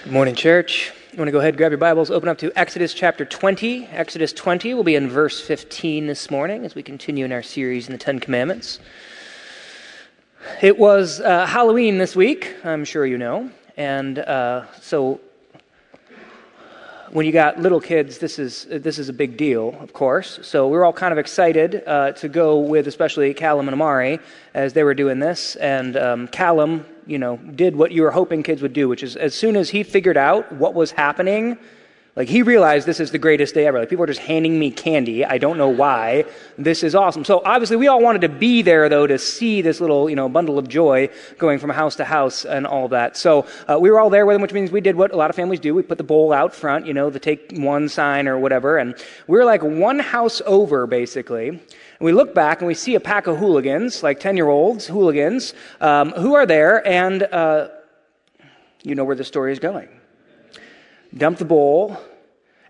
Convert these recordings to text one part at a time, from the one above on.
Good morning, church. You want to go ahead and grab your Bibles, open up to Exodus chapter 20. Exodus 20 will be in verse 15 this morning as we continue in our series in the Ten Commandments. It was Halloween this week, I'm sure you know, and so when you got little kids, this is a big deal, of course. So we were all kind of excited to go with, especially Callum and Amari, as they were doing this. And Callum, did what you were hoping kids would do, which is as soon as he figured out what was happening, like he realized this is the greatest day ever. Like people are just handing me candy. I don't know why. This is awesome. So obviously we all wanted to be there though to see this little, bundle of joy going from house to house and all that. So we were all there with them, which means we did what a lot of families do. We put the bowl out front, the take one sign or whatever. And we were like one house over basically. And we look back and we see a pack of hooligans, like 10-year-olds hooligans, who are there, and you know where the story is going. Dumped the bowl.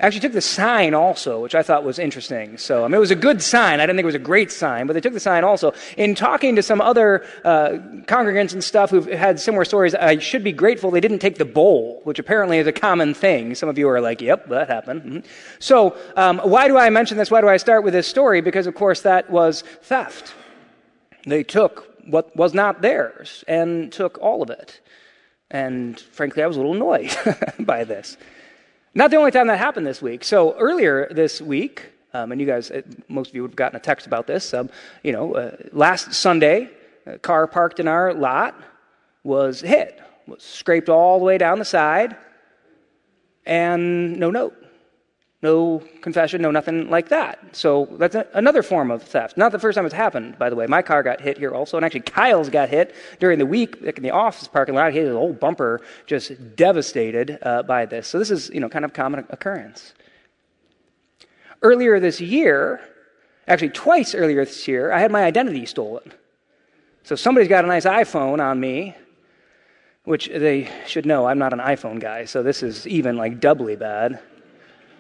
Actually took the sign also, which I thought was interesting. So, it was a good sign. I didn't think it was a great sign, but they took the sign also. In talking to some other congregants and stuff who've had similar stories, I should be grateful they didn't take the bowl, which apparently is a common thing. Some of you are like, yep, that happened. Mm-hmm. So, why do I mention this? Why do I start with this story? Because, of course, that was theft. They took what was not theirs and took all of it. And frankly, I was a little annoyed by this. Not the only time that happened this week. So earlier this week, and you guys, most of you would have gotten a text about this, last Sunday, a car parked in our lot was hit, was scraped all the way down the side, and no note. No confession, no nothing like that. So that's another form of theft. Not the first time it's happened, by the way. My car got hit here also, and actually Kyle's got hit during the week in the office parking lot. He had his whole bumper just devastated by this. So this is, kind of common occurrence. Earlier this year, actually twice earlier this year, I had my identity stolen. So somebody's got a nice iPhone on me, which they should know I'm not an iPhone guy, so this is even like doubly bad.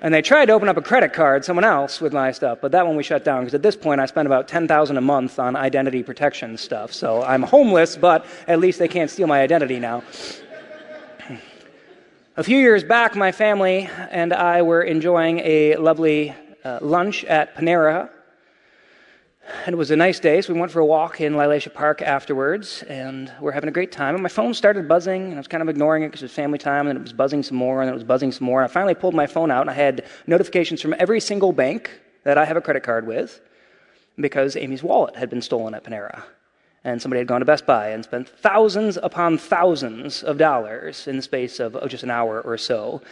And they tried to open up a credit card, someone else, with my stuff, but that one we shut down because at this point I spend about $10,000 a month on identity protection stuff. So I'm homeless, but at least they can't steal my identity now. A few years back, my family and I were enjoying a lovely lunch at Panera. And it was a nice day, so we went for a walk in Lilacia Park afterwards, and we're having a great time. And my phone started buzzing, and I was kind of ignoring it because it was family time, and then it was buzzing some more, and then it was buzzing some more. And I finally pulled my phone out, and I had notifications from every single bank that I have a credit card with because Amy's wallet had been stolen at Panera. And somebody had gone to Best Buy and spent thousands upon thousands of dollars in the space of just an hour or so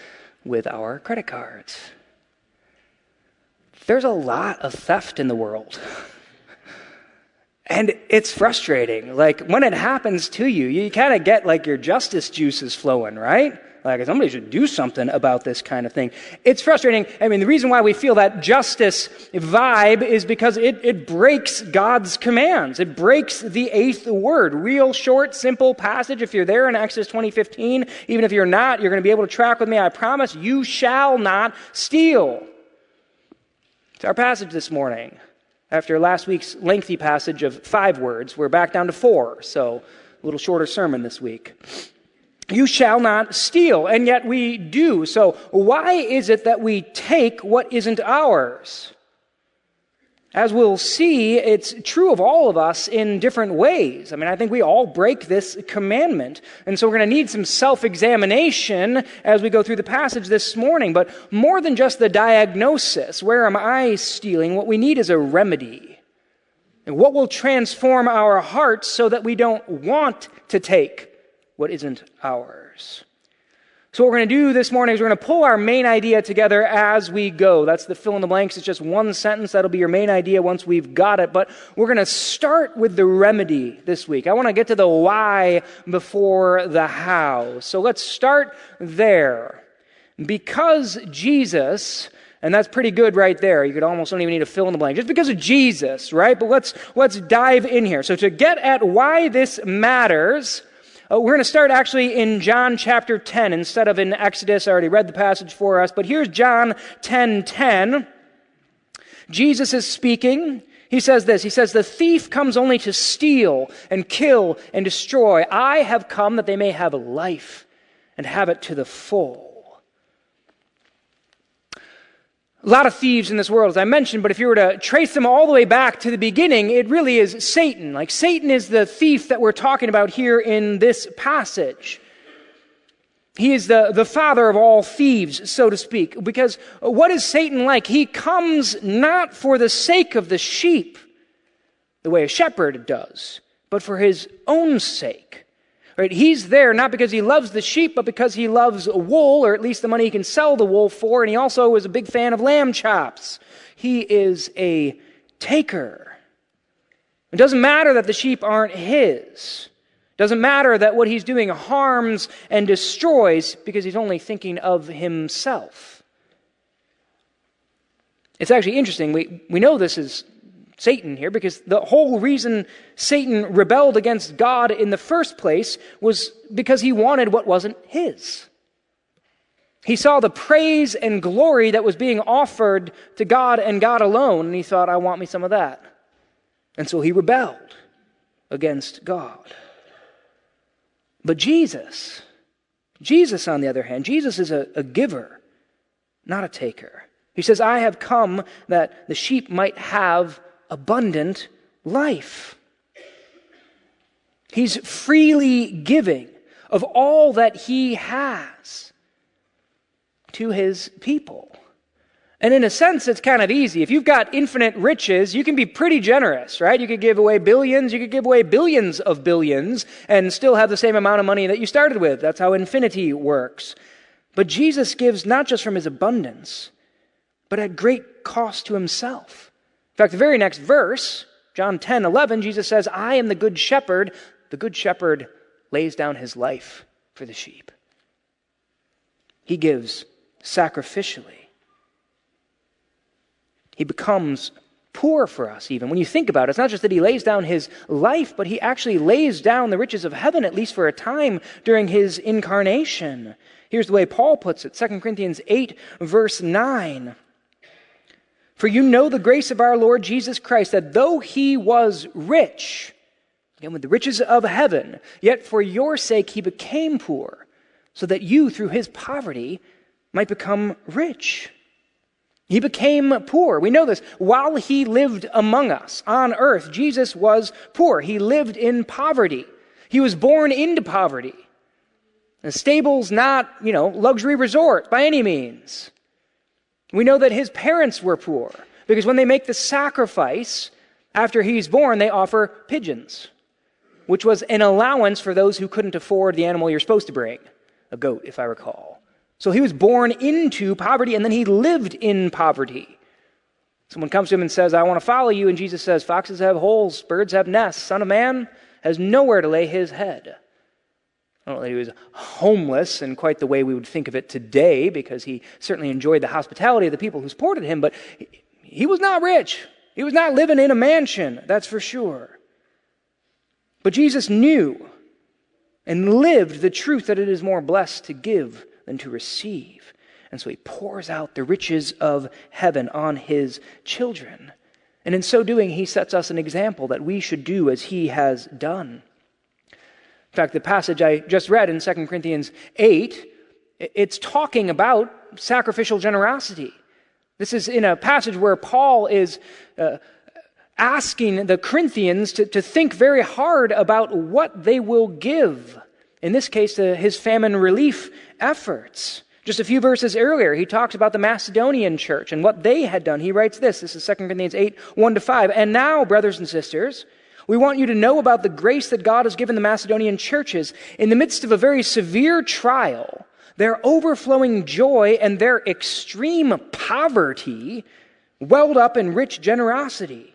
with our credit cards. There's a lot of theft in the world. And it's frustrating. Like, when it happens to you, you kind of get, like, your justice juices flowing, right? Like, somebody should do something about this kind of thing. It's frustrating. I mean, the reason why we feel that justice vibe is because it breaks God's commands. It breaks the eighth word. Real short, simple passage. If you're there in Exodus 20:15, even if you're not, you're going to be able to track with me. I promise, you shall not steal. It's our passage this morning. After last week's lengthy passage of 5 words, we're back down to 4, so a little shorter sermon this week. You shall not steal, and yet we do. So why is it that we take what isn't ours? As we'll see, it's true of all of us in different ways. I mean, I think we all break this commandment. And so we're going to need some self-examination as we go through the passage this morning. But more than just the diagnosis, where am I stealing? What we need is a remedy. And what will transform our hearts so that we don't want to take what isn't ours? So what we're going to do this morning is we're going to pull our main idea together as we go. That's the fill in the blanks. It's just one sentence. That'll be your main idea once we've got it. But we're going to start with the remedy this week. I want to get to the why before the how. So let's start there. Because Jesus, and that's pretty good right there. You could almost don't even need to fill in the blank. Just because of Jesus, right? But let's dive in here. So to get at why this matters, we're going to start actually in John chapter 10 instead of in Exodus. I already read the passage for us, but here's John 10:10. Jesus is speaking. He says this. He says, "The thief comes only to steal and kill and destroy. I have come that they may have life and have it to the full. A lot of thieves in this world, as I mentioned, but if you were to trace them all the way back to the beginning, it really is Satan. Like Satan is the thief that we're talking about here in this passage. He is the father of all thieves, so to speak, because what is Satan like? He comes not for the sake of the sheep, the way a shepherd does, but for his own sake. Right? He's there not because he loves the sheep, but because he loves wool, or at least the money he can sell the wool for, and he also is a big fan of lamb chops. He is a taker. It doesn't matter that the sheep aren't his. It doesn't matter that what he's doing harms and destroys, because he's only thinking of himself. It's actually interesting. We know this is Satan here, because the whole reason Satan rebelled against God in the first place was because he wanted what wasn't his. He saw the praise and glory that was being offered to God and God alone, and he thought, I want me some of that. And so he rebelled against God. But Jesus on the other hand, Jesus is a giver, not a taker. He says, I have come that the sheep might have abundant life. He's freely giving of all that he has to his people. And in a sense, it's kind of easy. If you've got infinite riches, you can be pretty generous, right? You could give away billions, you could give away billions of billions, and still have the same amount of money that you started with. That's how infinity works. But Jesus gives not just from his abundance, but at great cost to himself. In fact, the very next verse, John 10:11, Jesus says, I am the good shepherd. The good shepherd lays down his life for the sheep. He gives sacrificially. He becomes poor for us even. When you think about it, it's not just that he lays down his life, but he actually lays down the riches of heaven, at least for a time, during his incarnation. Here's the way Paul puts it, 2 Corinthians 8, verse 9. For you know the grace of our Lord Jesus Christ, that though he was rich, again with the riches of heaven, yet for your sake he became poor, so that you through his poverty might become rich. He became poor. We know this. While he lived among us on earth, Jesus was poor. He lived in poverty. He was born into poverty. The stable's not, luxury resort by any means. We know that his parents were poor, because when they make the sacrifice after he's born, they offer pigeons, which was an allowance for those who couldn't afford the animal you're supposed to bring, a goat, if I recall. So he was born into poverty, and then he lived in poverty. Someone comes to him and says, I want to follow you, and Jesus says, foxes have holes, birds have nests, Son of Man has nowhere to lay his head. I don't know that he was homeless in quite the way we would think of it today, because he certainly enjoyed the hospitality of the people who supported him, but he was not rich. He was not living in a mansion, that's for sure. But Jesus knew and lived the truth that it is more blessed to give than to receive. And so he pours out the riches of heaven on his children. And in so doing, he sets us an example that we should do as he has done. In fact, the passage I just read in 2 Corinthians 8, it's talking about sacrificial generosity. This is in a passage where Paul is asking the Corinthians to think very hard about what they will give. In this case, his famine relief efforts. Just a few verses earlier, he talks about the Macedonian church and what they had done. He writes this. This is 2 Corinthians 8, 1-5. And now, brothers and sisters, we want you to know about the grace that God has given the Macedonian churches. In the midst of a very severe trial, their overflowing joy and their extreme poverty welled up in rich generosity.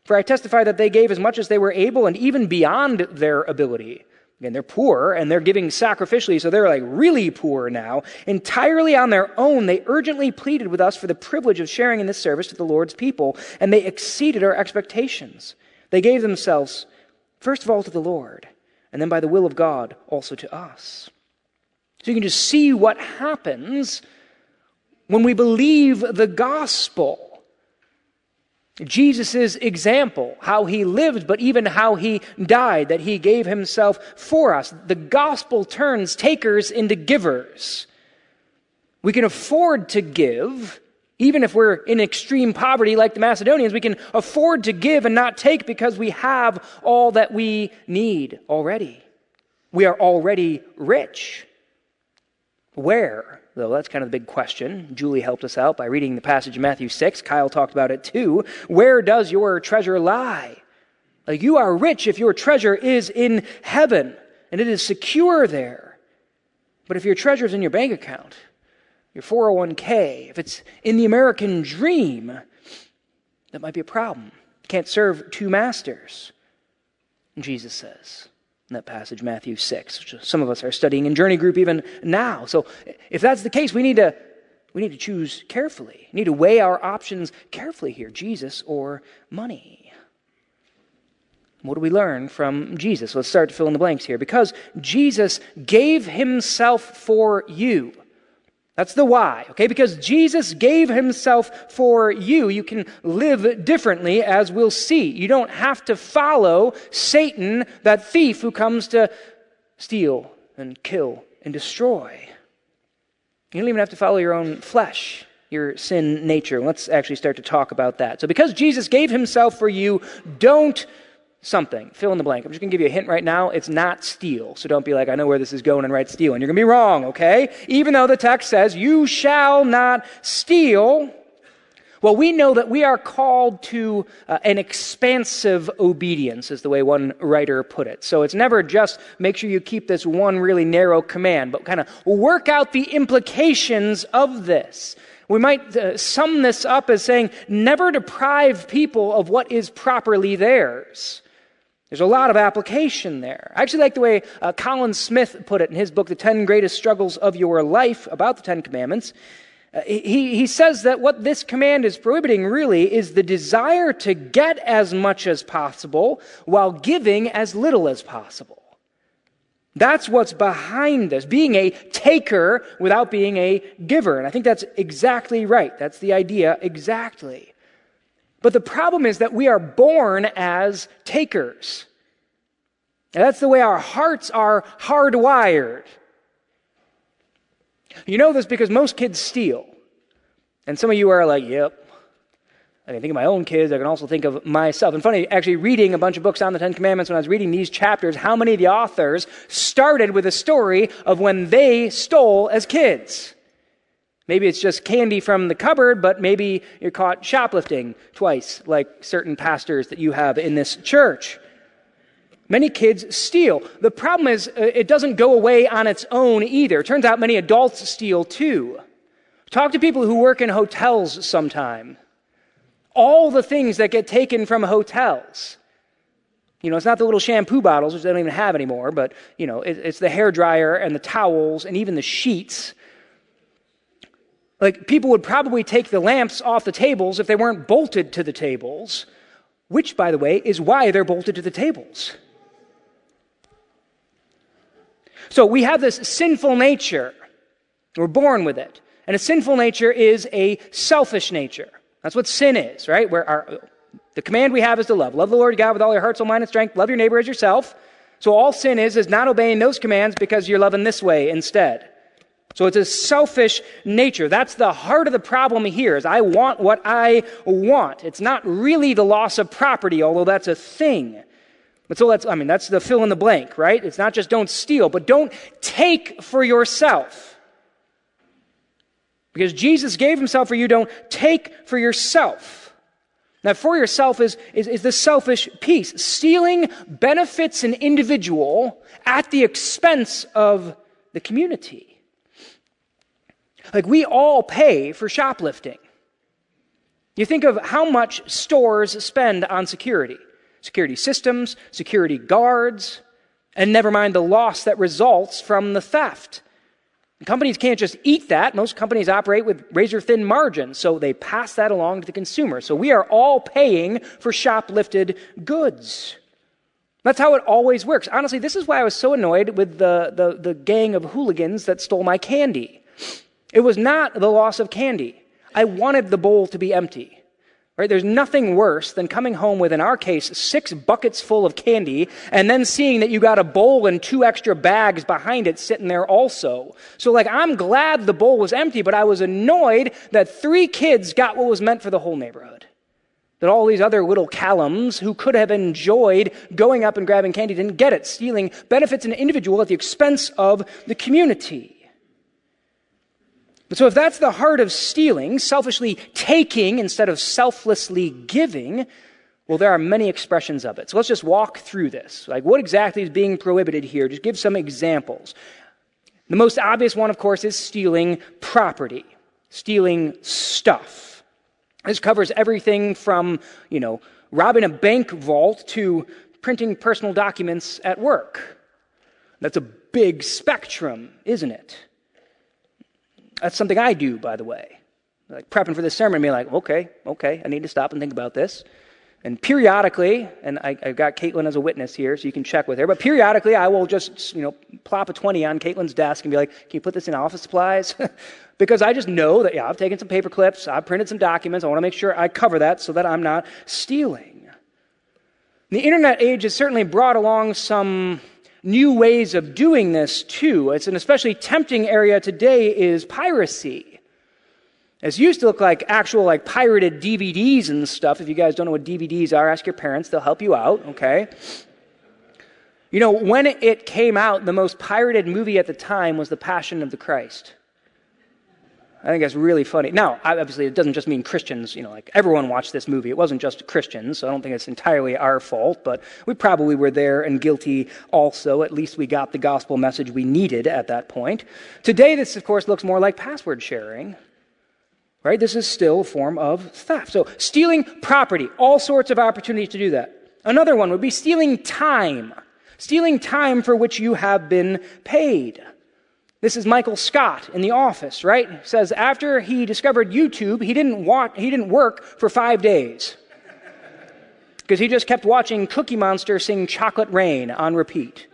For I testify that they gave as much as they were able and even beyond their ability. Again, they're poor and they're giving sacrificially, so they're like really poor now. Entirely on their own, they urgently pleaded with us for the privilege of sharing in this service to the Lord's people, and they exceeded our expectations. They gave themselves, first of all, to the Lord, and then by the will of God, also to us. So you can just see what happens when we believe the gospel. Jesus' example, how he lived, but even how he died, that he gave himself for us. The gospel turns takers into givers. We can afford to give, even if we're in extreme poverty like the Macedonians. We can afford to give and not take because we have all that we need already. We are already rich. Where? Though that's kind of the big question. Julie helped us out by reading the passage in Matthew 6. Kyle talked about it too. Where does your treasure lie? Like, you are rich if your treasure is in heaven, and it is secure there. But if your treasure is in your bank account, your 401k, if it's in the American dream, that might be a problem. You can't serve two masters, Jesus says in that passage, Matthew 6, which some of us are studying in Journey Group even now. So if that's the case, we need to choose carefully. We need to weigh our options carefully here, Jesus or money. What do we learn from Jesus? Let's start to fill in the blanks here. Because Jesus gave himself for you. That's the why, okay? Because Jesus gave himself for you, you can live differently, as we'll see. You don't have to follow Satan, that thief who comes to steal and kill and destroy. You don't even have to follow your own flesh, your sin nature. Let's actually start to talk about that. So because Jesus gave himself for you, don't something. Fill in the blank. I'm just going to give you a hint right now. It's not steal. So don't be like, I know where this is going, and write steal. And you're going to be wrong, okay? Even though the text says, you shall not steal. Well, we know that we are called to an expansive obedience, is the way one writer put it. So it's never just make sure you keep this one really narrow command, but kind of work out the implications of this. We might sum this up as saying, never deprive people of what is properly theirs. There's a lot of application there. I actually like the way Colin Smith put it in his book, The 10 Greatest Struggles of Your Life, about the 10 Commandments. He says that what this command is prohibiting really is the desire to get as much as possible while giving as little as possible. That's what's behind this, being a taker without being a giver. And I think that's exactly right. That's the idea exactly. But the problem is that we are born as takers. And that's the way our hearts are hardwired. You know this because most kids steal. And some of you are like, yep. I can think of my own kids. I can also think of myself. And funny, actually reading a bunch of books on the 10 Commandments, when I was reading these chapters, how many of the authors started with a story of when they stole as kids. Maybe it's just candy from the cupboard, but maybe you're caught shoplifting twice, like certain pastors that you have in this church. Many kids steal. The problem is it doesn't go away on its own either. It turns out many adults steal too. Talk to people who work in hotels sometime. All the things that get taken from hotels. You know, it's not the little shampoo bottles, which they don't even have anymore, but, you know, it's the hairdryer and the towels and even the sheets. Like, people would probably take the lamps off the tables if they weren't bolted to the tables, which, by the way, is why they're bolted to the tables. So we have this sinful nature. We're born with it. And a sinful nature is a selfish nature. That's what sin is, right? The command we have is to love. Love the Lord God with all your heart, soul, mind, and strength. Love your neighbor as yourself. So all sin is not obeying those commands because you're loving this way instead. So it's a selfish nature. That's the heart of the problem here, is I want what I want. It's not really the loss of property, although that's a thing. But so that's the fill in the blank, right? It's not just don't steal, but don't take for yourself. Because Jesus gave himself for you, don't take for yourself. Now, for yourself is the selfish piece. Stealing benefits an individual at the expense of the community. Like, we all pay for shoplifting. You think of how much stores spend on security systems, security guards, and never mind the loss that results from the theft. Companies can't just eat that. Most companies operate with razor-thin margins, so they pass that along to the consumer. So we are all paying for shoplifted goods. That's how it always works. Honestly, this is why I was so annoyed with the gang of hooligans that stole my candy. It was not the loss of candy. I wanted the bowl to be empty. Right? There's nothing worse than coming home with, in our case, 6 buckets full of candy and then seeing that you got a bowl and 2 extra bags behind it sitting there also. So I'm glad the bowl was empty, but I was annoyed that 3 kids got what was meant for the whole neighborhood. That all these other little Callums who could have enjoyed going up and grabbing candy didn't get it. Stealing benefits an individual at the expense of the community. But so if that's the heart of stealing, selfishly taking instead of selflessly giving, well, there are many expressions of it. So let's just walk through this. What exactly is being prohibited here? Just give some examples. The most obvious one, of course, is stealing property, stealing stuff. This covers everything from, robbing a bank vault to printing personal documents at work. That's a big spectrum, isn't it? That's something I do, by the way. Prepping for this sermon, being okay, I need to stop and think about this. And periodically, and I've got Caitlin as a witness here, so you can check with her, but periodically I will just, plop a 20 on Caitlin's desk and be like, can you put this in office supplies? Because I just know that, I've taken some paper clips, I've printed some documents, I want to make sure I cover that so that I'm not stealing. The internet age has certainly brought along some new ways of doing this too. It's an especially tempting area today is piracy. It used to look like actual pirated DVDs and stuff. If you guys don't know what DVDs are, ask your parents. They'll help you out, okay? When it came out, the most pirated movie at the time was The Passion of the Christ. I think that's really funny. Now, obviously, it doesn't just mean Christians, everyone watched this movie. It wasn't just Christians, so I don't think it's entirely our fault, but we probably were there and guilty also. At least we got the gospel message we needed at that point. Today, this, of course, looks more like password sharing, right? This is still a form of theft. So, stealing property, all sorts of opportunities to do that. Another one would be stealing time for which you have been paid. This is Michael Scott in The Office, right? He says after he discovered YouTube, he didn't work for 5 days because he just kept watching Cookie Monster sing Chocolate Rain on repeat.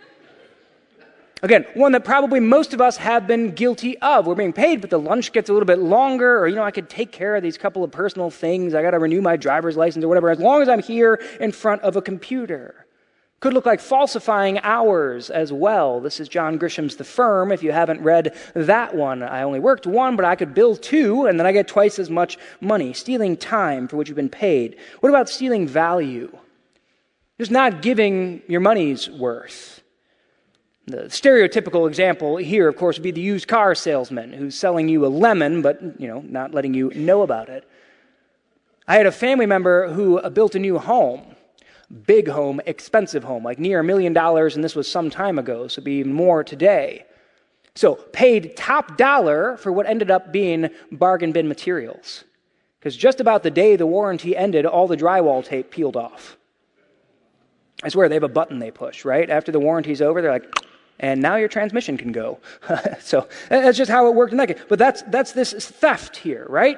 Again, one that probably most of us have been guilty of. We're being paid, but the lunch gets a little bit longer, or, I could take care of these couple of personal things. I got to renew my driver's license or whatever, as long as I'm here in front of a computer. Could look like falsifying hours as well. This is John Grisham's The Firm. If you haven't read that one, I only worked 1, but I could bill 2, and then I get twice as much money. Stealing time for which you've been paid. What about stealing value? Just not giving your money's worth. The stereotypical example here, of course, would be the used car salesman who's selling you a lemon, but, not letting you know about it. I had a family member who built a new home. Big home, expensive home, near $1 million, and this was some time ago, so it'd be even more today. So paid top dollar for what ended up being bargain bin materials. Because just about the day the warranty ended, all the drywall tape peeled off. I swear, they have a button they push, right? After the warranty's over, they're like, and now your transmission can go. So that's just how it worked in that case. But that's this theft here, right?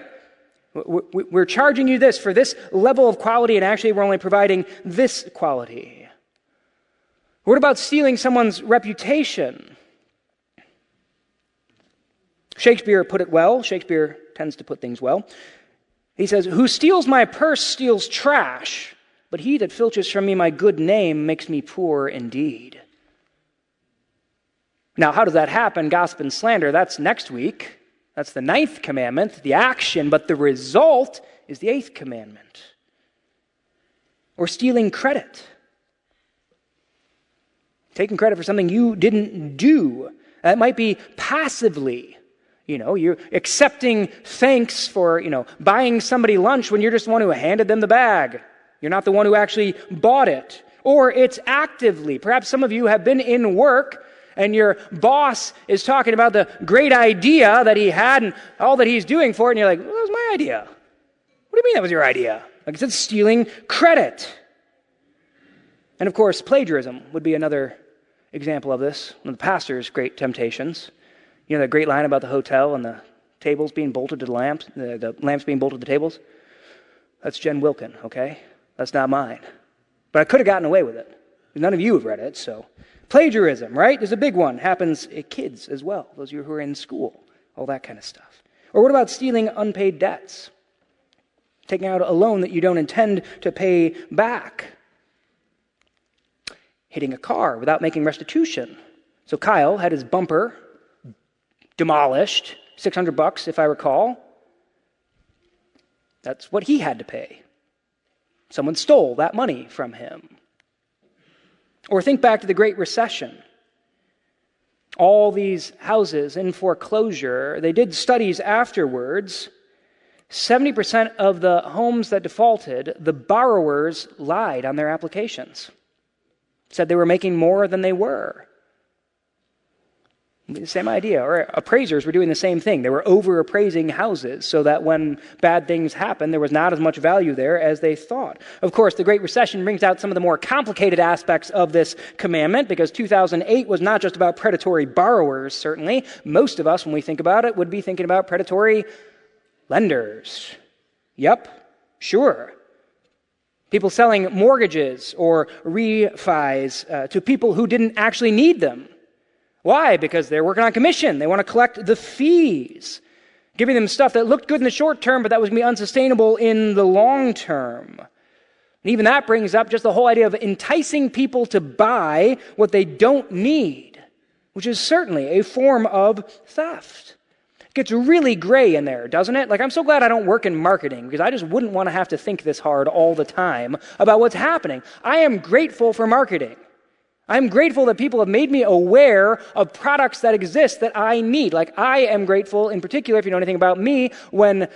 We're charging you this for this level of quality, and actually we're only providing this quality. What about stealing someone's reputation? Shakespeare put it well. Shakespeare tends to put things well. He says, "Who steals my purse steals trash, but he that filches from me my good name makes me poor indeed." Now, how does that happen? Gossip and slander, that's next week. That's the 9th commandment, the action, but the result is the 8th commandment. Or stealing credit. Taking credit for something you didn't do. That might be passively. You're accepting thanks for, buying somebody lunch when you're just the one who handed them the bag. You're not the one who actually bought it. Or it's actively. Perhaps some of you have been in work and your boss is talking about the great idea that he had and all that he's doing for it, and you're like, well, that was my idea. What do you mean that was your idea? Like I said, stealing credit. And of course, plagiarism would be another example of this. One of the pastor's great temptations. That great line about the hotel and the tables being bolted to the lamps being bolted to the tables? That's Jen Wilkin, okay? That's not mine. But I could have gotten away with it. None of you have read it, so. Plagiarism, right, is a big one. Happens at kids as well, those of you who are in school, all that kind of stuff. Or what about stealing unpaid debts? taking out a loan that you don't intend to pay back, hitting a car without making restitution. So Kyle had his bumper demolished, $600 if I recall. That's what he had to pay. Someone stole that money from him. Or think back to the Great Recession. All these houses in foreclosure, they did studies afterwards. 70% of the homes that defaulted, the borrowers lied on their applications. Said they were making more than they were. The same idea. Or appraisers were doing the same thing. They were over-appraising houses so that when bad things happened, there was not as much value there as they thought. Of course, the Great Recession brings out some of the more complicated aspects of this commandment, because 2008 was not just about predatory borrowers, certainly. Most of us, when we think about it, would be thinking about predatory lenders. Yep, sure. People selling mortgages or refis to people who didn't actually need them. Why? Because they're working on commission. They want to collect the fees, giving them stuff that looked good in the short term, but that was going to be unsustainable in the long term. And even that brings up just the whole idea of enticing people to buy what they don't need, which is certainly a form of theft. It gets really gray in there, doesn't it? Like, I'm so glad I don't work in marketing, because I just wouldn't want to have to think this hard all the time about what's happening. I am grateful for marketing. I'm grateful that people have made me aware of products that exist that I need. Like, I am grateful, in particular, if you know anything about me, when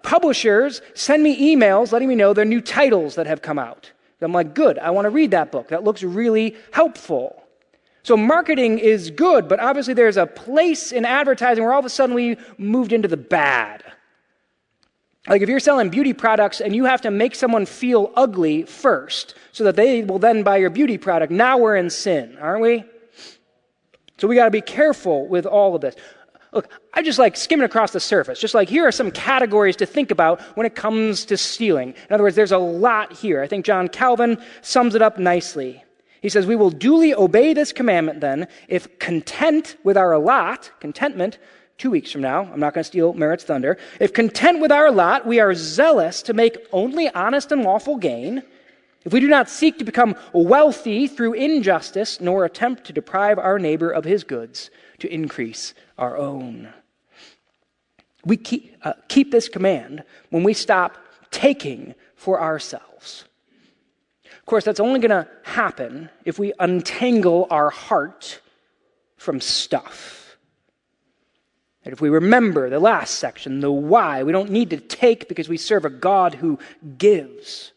publishers send me emails letting me know their new titles that have come out. I'm like, good, I want to read that book. That looks really helpful. So marketing is good, but obviously there's a place in advertising where all of a sudden we moved into the bad. Like, if you're selling beauty products and you have to make someone feel ugly first so that they will then buy your beauty product, now we're in sin, aren't we? So we got to be careful with all of this. Look, I just like skimming across the surface. Just like, here are some categories to think about when it comes to stealing. In other words, there's a lot here. I think John Calvin sums it up nicely. He says, we will duly obey this commandment then, if content with our lot, contentment, 2 weeks from now, I'm not going to steal Merritt's thunder. If content with our lot, we are zealous to make only honest and lawful gain. If we do not seek to become wealthy through injustice, nor attempt to deprive our neighbor of his goods to increase our own. We keep this command when we stop taking for ourselves. Of course, that's only going to happen if we untangle our heart from stuff. And if we remember the last section, the why, we don't need to take because we serve a God who gives.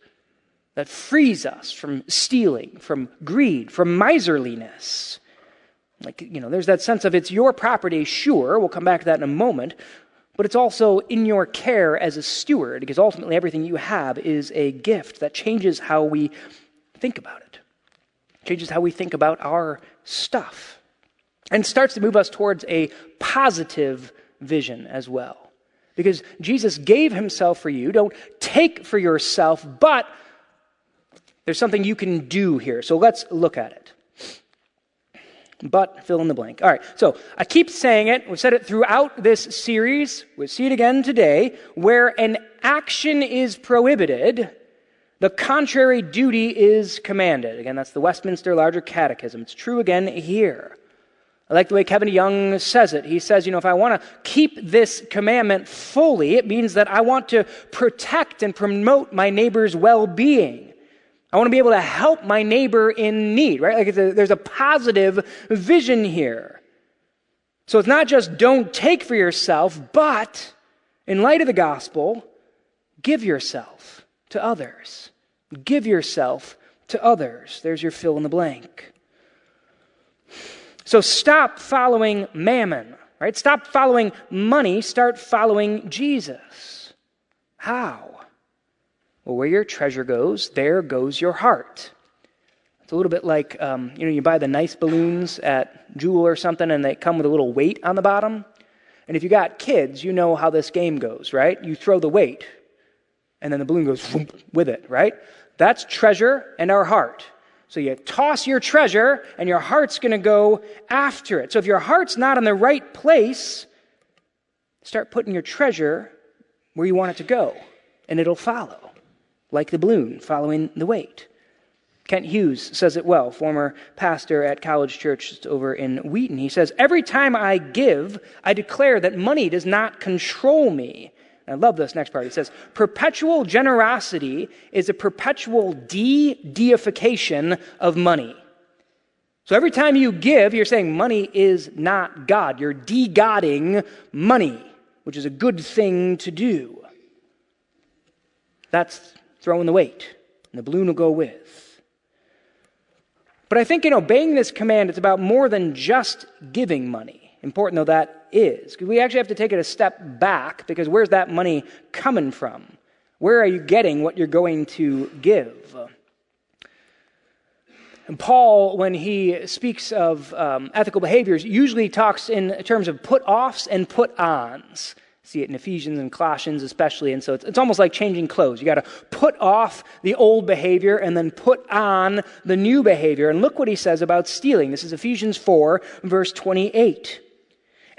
That frees us from stealing, from greed, from miserliness. Like, there's that sense of it's your property, sure, we'll come back to that in a moment, but it's also in your care as a steward, because ultimately everything you have is a gift that changes how we think about it, changes how we think about our stuff. And starts to move us towards a positive vision as well. Because Jesus gave himself for you. Don't take for yourself, but there's something you can do here. So let's look at it. But fill in the blank. All right, so I keep saying it. We've said it throughout this series. We'll see it again today. Where an action is prohibited, the contrary duty is commanded. Again, that's the Westminster Larger Catechism. It's true again here. I like the way Kevin Young says it. He says, if I want to keep this commandment fully, it means that I want to protect and promote my neighbor's well-being. I want to be able to help my neighbor in need, right? Like there's a positive vision here. So it's not just don't take for yourself, but in light of the gospel, give yourself to others. Give yourself to others. There's your fill in the blank. So stop following mammon, right? Stop following money. Start following Jesus. How? Well, where your treasure goes, there goes your heart. It's a little bit like, you buy the nice balloons at Jewel or something, and they come with a little weight on the bottom. And if you got kids, you know how this game goes, right? You throw the weight, and then the balloon goes with it, right? That's treasure and our heart. So you toss your treasure, and your heart's going to go after it. So if your heart's not in the right place, start putting your treasure where you want it to go. and it'll follow, like the balloon following the weight. Kent Hughes says it well, former pastor at College Church over in Wheaton. He says, every time I give, I declare that money does not control me. And I love this next part. He says, perpetual generosity is a perpetual de-deification of money. So every time you give, you're saying money is not God. You're de-godding money, which is a good thing to do. That's throwing the weight, and the balloon will go with. But I think in obeying this command, it's about more than just giving money. Important though that is, because we actually have to take it a step back, because where's that money coming from? Where are you getting what you're going to give? And Paul, when he speaks of ethical behaviors, usually talks in terms of put-offs and put-ons. See it in Ephesians and Colossians especially, and so it's almost like changing clothes. You got to put off the old behavior and then put on the new behavior. And look what he says about stealing. This is Ephesians 4, verse 28.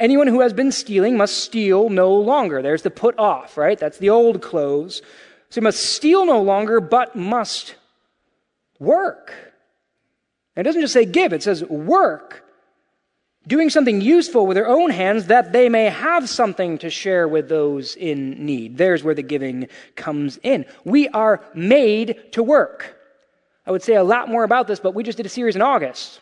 Anyone who has been stealing must steal no longer. There's the put off, right? That's the old clothes. So he must steal no longer, but must work. And it doesn't just say give, it says work. Doing something useful with their own hands that they may have something to share with those in need. There's where the giving comes in. We are made to work. I would say a lot more about this, but we just did a series in August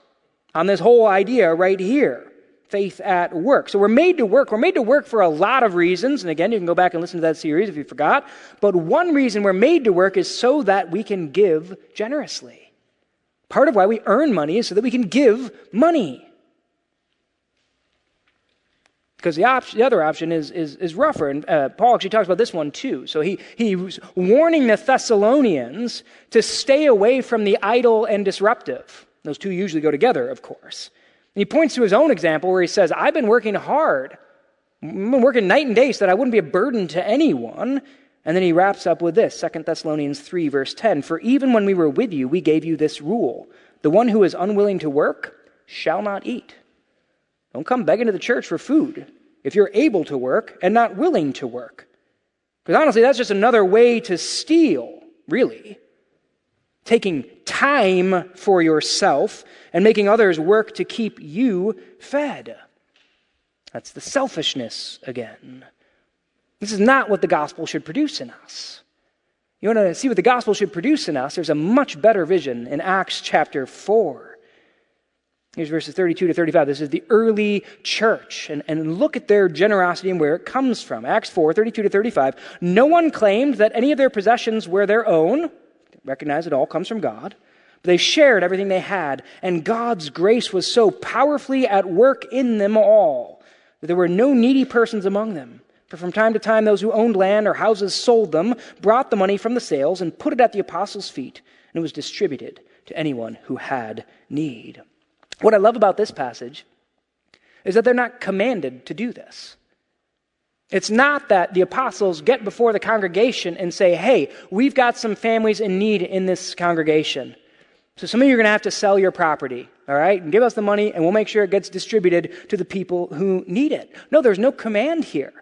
on this whole idea right here. Faith at work. So we're made to work. We're made to work for a lot of reasons. And again, you can go back and listen to that series if you forgot. But one reason we're made to work is so that we can give generously. Part of why we earn money is so that we can give money. Because the other option is rougher. And Paul actually talks about this one too. So he was warning the Thessalonians to stay away from the idle and disruptive. Those two usually go together, of course. And he points to his own example where he says, I've been working hard. I've been working night and day so that I wouldn't be a burden to anyone. And then he wraps up with this, 2 Thessalonians 3, verse 10. For even when we were with you, we gave you this rule. The one who is unwilling to work shall not eat. Don't come begging to the church for food if you're able to work and not willing to work. Because honestly, that's just another way to steal, really. Taking time for yourself and making others work to keep you fed. That's the selfishness again. This is not what the gospel should produce in us. You want to see what the gospel should produce in us? There's a much better vision in Acts chapter 4. Here's verses 32 to 35. This is the early church. And look at their generosity and where it comes from. Acts 4, 32 to 35. No one claimed that any of their possessions were their own. Recognize it all comes from God. But they shared everything they had. And God's grace was so powerfully at work in them all that there were no needy persons among them. For from time to time those who owned land or houses sold them, brought the money from the sales, and put it at the apostles' feet. And it was distributed to anyone who had need. What I love about this passage is that they're not commanded to do this. It's not that the apostles get before the congregation and say, hey, we've got some families in need in this congregation. So some of you are going to have to sell your property, all right? And give us the money and we'll make sure it gets distributed to the people who need it. No, there's no command here.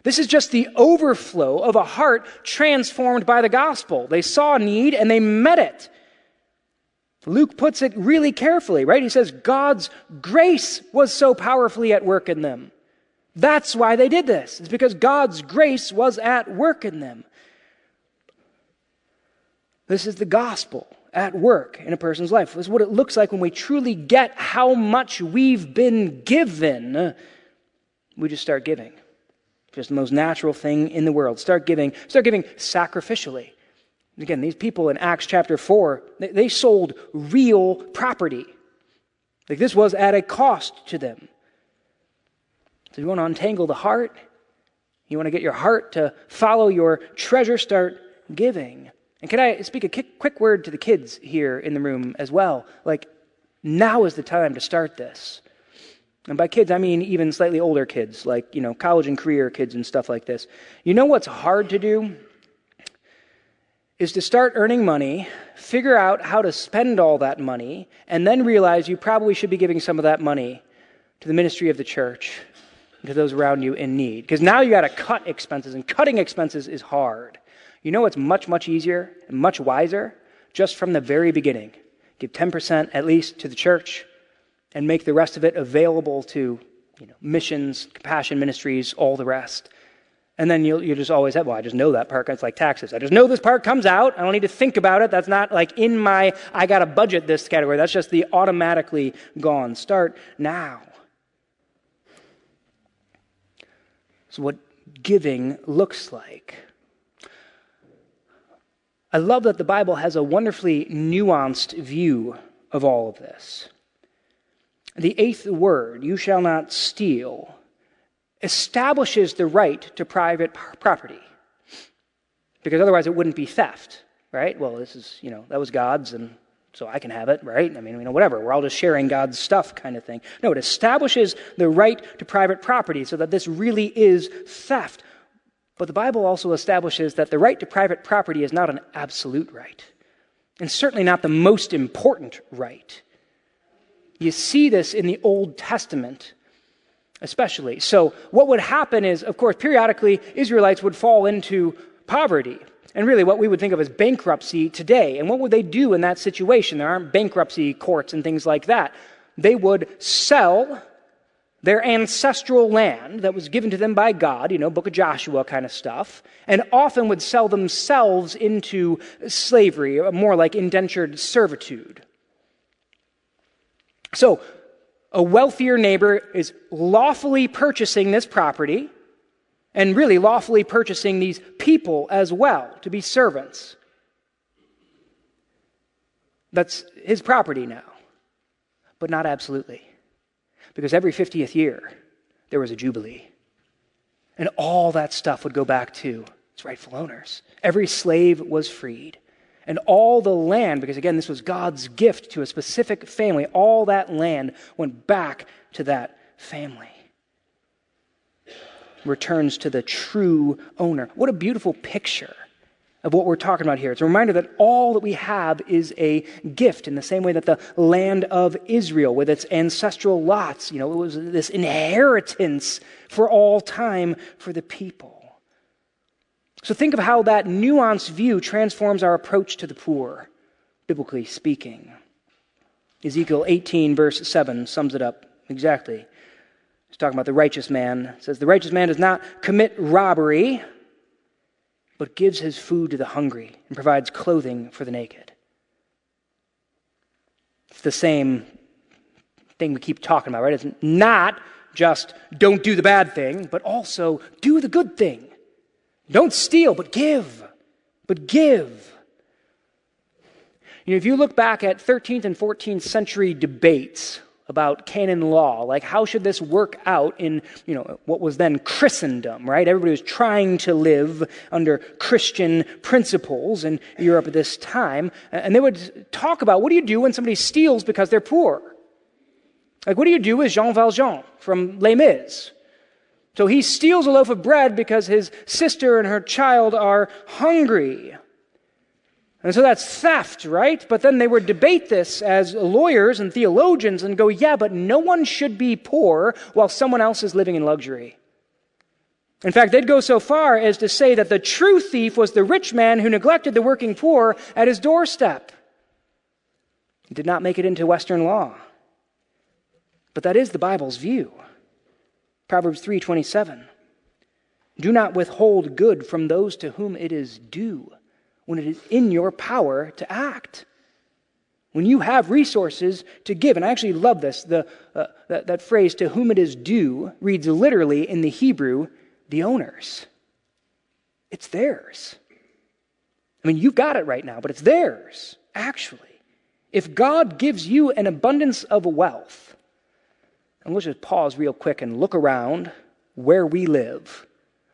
This is just the overflow of a heart transformed by the gospel. They saw a need and they met it. Luke puts it really carefully, right? He says God's grace was so powerfully at work in them. That's why they did this. It's because God's grace was at work in them. This is the gospel at work in a person's life. This is what it looks like when we truly get how much we've been given. We just start giving. Just the most natural thing in the world. Start giving sacrificially. Again, these people in Acts chapter 4, they sold real property. Like this was at a cost to them. So you want to untangle the heart? You want to get your heart to follow your treasure? Start giving. And can I speak a quick word to the kids here in the room as well? Like, now is the time to start this. And by kids, I mean even slightly older kids, like, college and career kids and stuff like this. You know what's hard to do? Is to start earning money, figure out how to spend all that money, and then realize you probably should be giving some of that money to the ministry of the church, and to those around you in need. Because now you got to cut expenses, and cutting expenses is hard. You know it's much, much easier and much wiser just from the very beginning. Give 10% at least to the church and make the rest of it available to missions, compassion ministries, all the rest. And then you just always have, I just know that part. It's like taxes. I just know this part comes out. I don't need to think about it. That's not like in my, I got to budget this category. That's just the automatically gone. Start now. So what giving looks like. I love that the Bible has a wonderfully nuanced view of all of this. The 8th word, you shall not steal, establishes the right to private property. Because otherwise it wouldn't be theft, right? Well, this is, that was God's and so I can have it, right? I mean, whatever. We're all just sharing God's stuff kind of thing. No, it establishes the right to private property so that this really is theft. But the Bible also establishes that the right to private property is not an absolute right, and certainly not the most important right. You see this in the Old Testament, especially. So what would happen is, of course, periodically Israelites would fall into poverty, and really what we would think of as bankruptcy today. And what would they do in that situation? There aren't bankruptcy courts and things like that. They would sell their ancestral land that was given to them by God, Book of Joshua kind of stuff, and often would sell themselves into slavery, more like indentured servitude. So, a wealthier neighbor is lawfully purchasing this property, and really lawfully purchasing these people as well to be servants. That's his property now, but not absolutely. Because every 50th year, there was a jubilee. And all that stuff would go back to its rightful owners. Every slave was freed. And all the land, because again, this was God's gift to a specific family, all that land went back to that family. Returns to the true owner. What a beautiful picture of what we're talking about here. It's a reminder that all that we have is a gift in the same way that the land of Israel with its ancestral lots, it was this inheritance for all time for the people. So think of how that nuanced view transforms our approach to the poor, biblically speaking. Ezekiel 18 verse 7 sums it up exactly. It's talking about the righteous man. It says, the righteous man does not commit robbery, but gives his food to the hungry and provides clothing for the naked. It's the same thing we keep talking about, right? It's not just don't do the bad thing, but also do the good thing. Don't steal, but give. But give. If you look back at 13th and 14th century debates about canon law, like how should this work out in, what was then Christendom, right? Everybody was trying to live under Christian principles in Europe at this time, and they would talk about, what do you do when somebody steals because they're poor? Like, what do you do with Jean Valjean from Les Mis? So he steals a loaf of bread because his sister and her child are hungry. And so that's theft, right? But then they would debate this as lawyers and theologians and go, yeah, but no one should be poor while someone else is living in luxury. In fact, they'd go so far as to say that the true thief was the rich man who neglected the working poor at his doorstep. He did not make it into Western law. But that is the Bible's view. Proverbs 3:27. Do not withhold good from those to whom it is due, when it is in your power to act. When you have resources to give, and I actually love this, that phrase, to whom it is due, reads literally in the Hebrew, the owners. It's theirs. I mean, you've got it right now, but it's theirs, actually. If God gives you an abundance of wealth, and let's just pause real quick and look around where we live.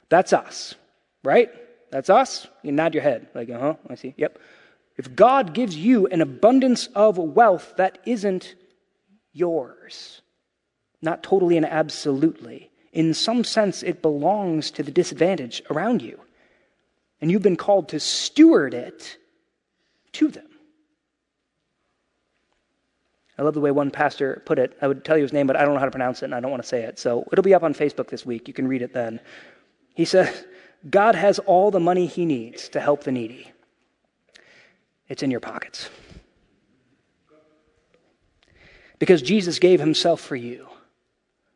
That's us, right? That's us? You nod your head, like, I see, yep. If God gives you an abundance of wealth, that isn't yours. Not totally and absolutely. In some sense, it belongs to the disadvantaged around you. And you've been called to steward it to them. I love the way one pastor put it. I would tell you his name, but I don't know how to pronounce it, and I don't want to say it. So it'll be up on Facebook this week. You can read it then. He said, God has all the money he needs to help the needy. It's in your pockets. Because Jesus gave himself for you.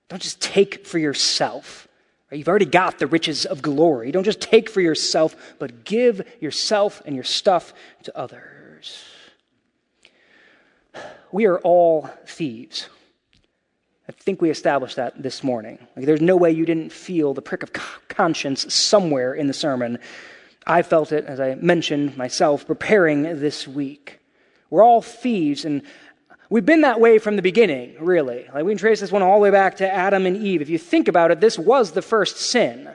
Don't just take for yourself. You've already got the riches of glory. Don't just take for yourself, but give yourself and your stuff to others. We are all thieves. I think we established that this morning. There's no way you didn't feel the prick of conscience somewhere in the sermon. I felt it, as I mentioned myself, preparing this week. We're all thieves, and we've been that way from the beginning, really. We can trace this one all the way back to Adam and Eve. If you think about it, this was the first sin.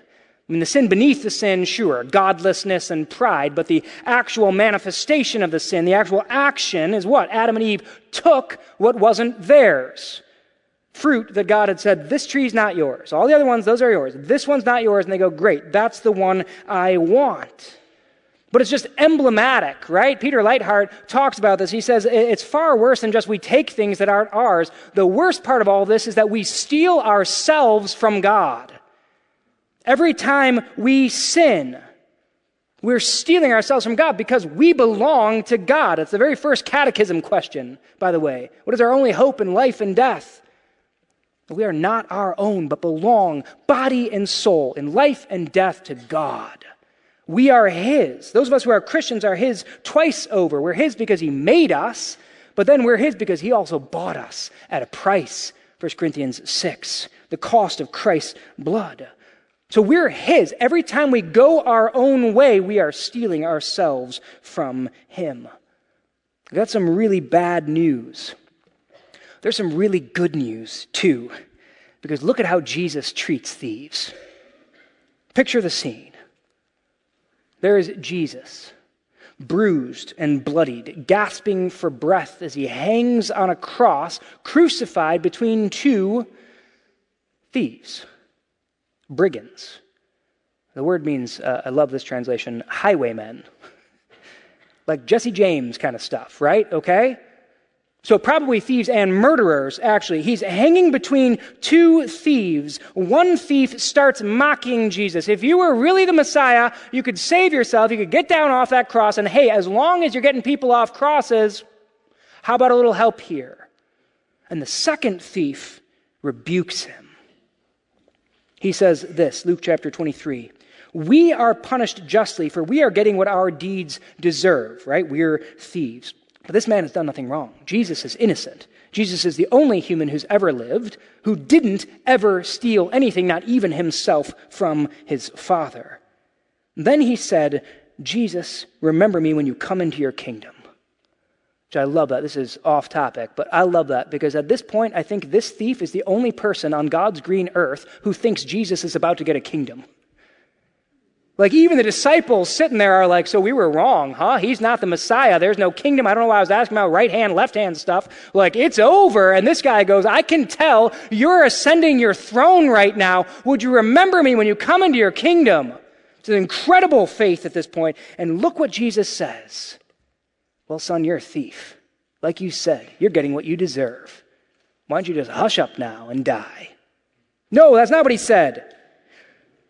The sin beneath the sin, sure, godlessness and pride, but the actual manifestation of the sin, the actual action is what? Adam and Eve took what wasn't theirs. Fruit that God had said, this tree's not yours. All the other ones, those are yours. This one's not yours. And they go, great, that's the one I want. But it's just emblematic, right? Peter Leithart talks about this. He says it's far worse than just we take things that aren't ours. The worst part of all this is that we steal ourselves from God. Every time we sin, we're stealing ourselves from God because we belong to God. It's the very first catechism question, by the way. What is our only hope in life and death? We are not our own, but belong, body and soul, in life and death to God. We are his. Those of us who are Christians are his twice over. We're his because he made us, but then we're his because he also bought us at a price. 1 Corinthians 6, the cost of Christ's blood. So we're his. Every time we go our own way, we are stealing ourselves from him. I got some really bad news. There's some really good news, too, because look at how Jesus treats thieves. Picture the scene. There is Jesus, bruised and bloodied, gasping for breath as he hangs on a cross, crucified between two thieves, brigands. The word means, I love this translation, highwaymen. Like Jesse James kind of stuff, right? Okay? So probably thieves and murderers, actually. He's hanging between two thieves. One thief starts mocking Jesus. If you were really the Messiah, you could save yourself, you could get down off that cross, and hey, as long as you're getting people off crosses, how about a little help here? And the second thief rebukes him. He says this, Luke chapter 23, we are punished justly, for we are getting what our deeds deserve, right? We're thieves. But this man has done nothing wrong. Jesus is innocent. Jesus is the only human who's ever lived who didn't ever steal anything, not even himself, from his Father. Then he said, Jesus, remember me when you come into your kingdom. Which I love that. This is off topic, but I love that because at this point, I think this thief is the only person on God's green earth who thinks Jesus is about to get a kingdom. Like even the disciples sitting there are like, so we were wrong, huh? He's not the Messiah. There's no kingdom. I don't know why I was asking about right hand, left hand stuff. Like it's over. And this guy goes, I can tell you're ascending your throne right now. Would you remember me when you come into your kingdom? It's an incredible faith at this point. And look what Jesus says. Well, son, you're a thief. Like you said, you're getting what you deserve. Why don't you just hush up now and die? No, that's not what he said.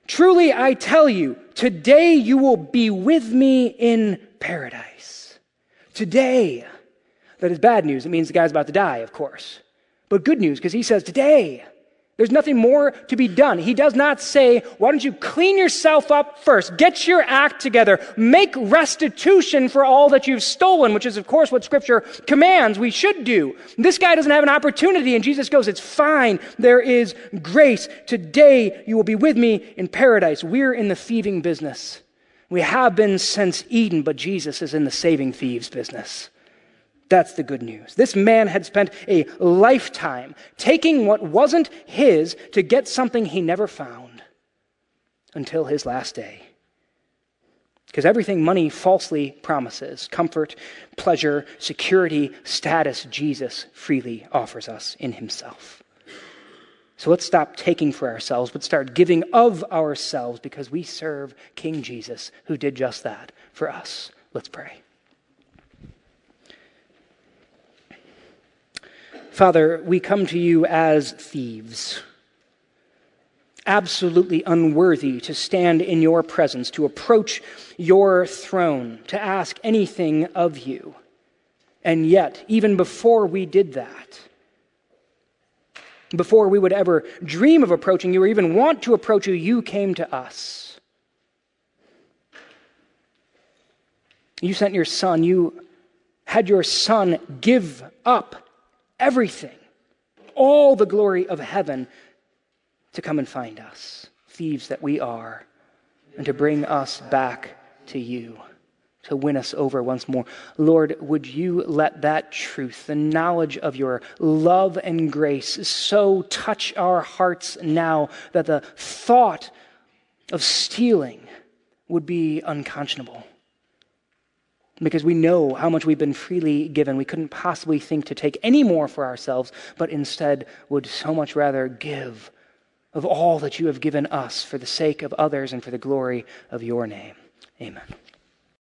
Truly, I tell you, today you will be with me in paradise. Today. That is bad news. It means the guy's about to die, of course. But good news, because he says, today. There's nothing more to be done. He does not say, why don't you clean yourself up first? Get your act together. Make restitution for all that you've stolen, which is, of course, what Scripture commands we should do. This guy doesn't have an opportunity, and Jesus goes, it's fine. There is grace. Today you will be with me in paradise. We're in the thieving business. We have been since Eden, but Jesus is in the saving thieves business. That's the good news. This man had spent a lifetime taking what wasn't his to get something he never found until his last day. Because everything money falsely promises, comfort, pleasure, security, status, Jesus freely offers us in himself. So let's stop taking for ourselves, but start giving of ourselves because we serve King Jesus who did just that for us. Let's pray. Father, we come to you as thieves. absolutely unworthy to stand in your presence, to approach your throne, to ask anything of you. And yet, even before we did that, before we would ever dream of approaching you or even want to approach you, you came to us. You sent your Son. You had your Son give up everything, all the glory of heaven, to come and find us, thieves that we are, and to bring us back to you, to win us over once more. Lord, would you let that truth, the knowledge of your love and grace, so touch our hearts now that the thought of stealing would be unconscionable. Because we know how much we've been freely given. We couldn't possibly think to take any more for ourselves, but instead would so much rather give of all that you have given us for the sake of others and for the glory of your name. Amen.